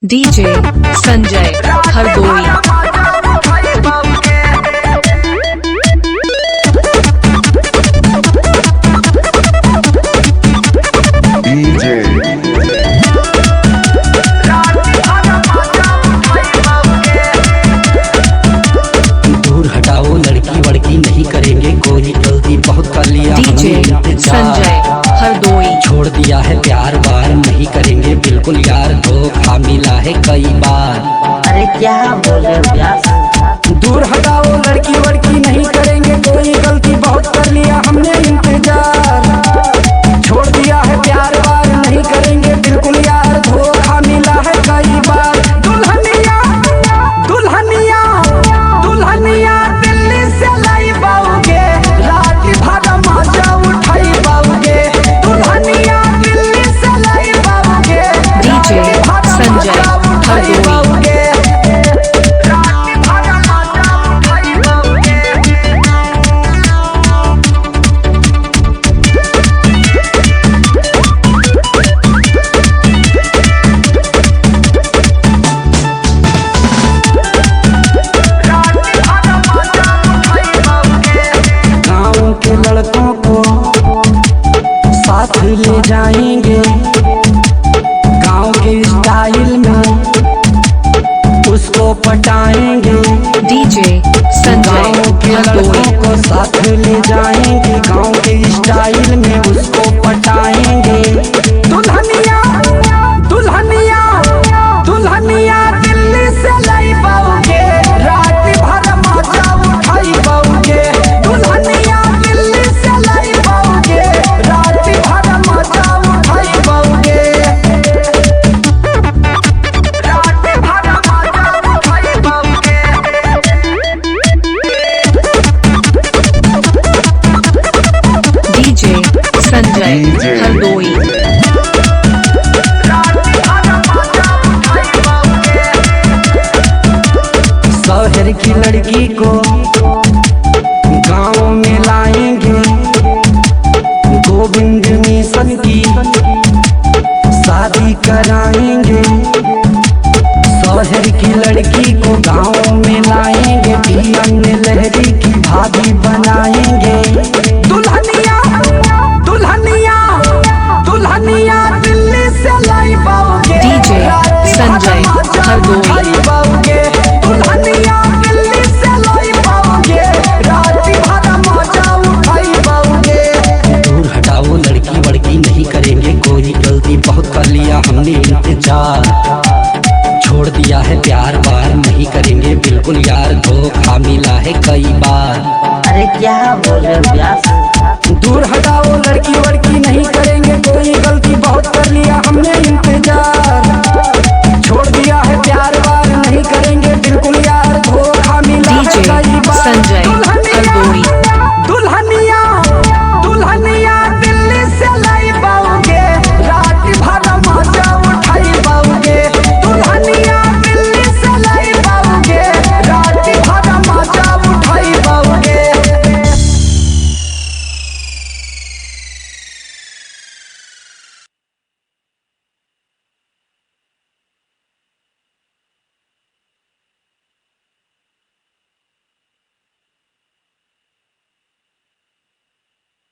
DJ Sanjay Hardoi. दूर हटाओ, लड़की वड़की नहीं करेंगे कोई गलती, बहुत कर लिया डीजे संजय हरदोई। छोड़ दिया है प्यार वार, नहीं करेंगे बिल्कुल यार, धोखा मिला है कई बार। अरे क्या बोले प्यास। दूर हटाओ, लड़की वड़की नहीं करेंगे कोई गलती, बहुत कर लिया हमने इंतजार। छोड़ दिया है प्यार वार, नहीं करेंगे बिल्कुल यार, धोखा मिला है कई बार। दुल्हनिया दुल्हनिया दुल्हनिया दिल्ली से लाई बाऊगे, रात भर मजा उठाई बाऊगे। दुल्हनिया दिल्ली से लाई बाऊगे, डीजे संजय हरदोई। के लड़कों को साथ ले जाएंगे, गांव के स्टाइल में उसको पटाएंगे। डीजे संजय गांव के हरदोई। लड़कों को साथ ले जाएंगे, गांव के स्टाइल में उसको पटाएंगे। दुल्हनिया दुल्हनिया दुल्हनिया दिल्ली से लाई पाओगे, रात भर मजा उठाई पाओगे। दुल्हनिया दिल्ली से लाई पाओगे, रात भर मजा उठाई पाओगे। रात भर मजा उठाई पाओगे। डीजे संजय हरदोई। शहर की लड़की को गांव में लाएंगे, गोविंद मिशन की शादी कराएंगे। शहर की लड़की को गांव में लाएंगे, पियन लहरी की भाभी बनाएंगे। दुल्हनिया दुल्हनिया दुल्हनिया दिल्ली से लाई पाओगे, डीजे संजय हरदोई। पाओगे। दुल्हनिया दिल्ली से लाई पाओगे, रात भर मजा उठाई पाओगे। दूर हटाओ, लड़की वड़की नहीं करेंगे कोई गलती, बहुत कर लिया हमने इंतजार। छोड़ दिया है प्यार वार, नहीं करेंगे बिल्कुल यार, धोखा मिला है कई बार। अरे क्या बोले प्यास।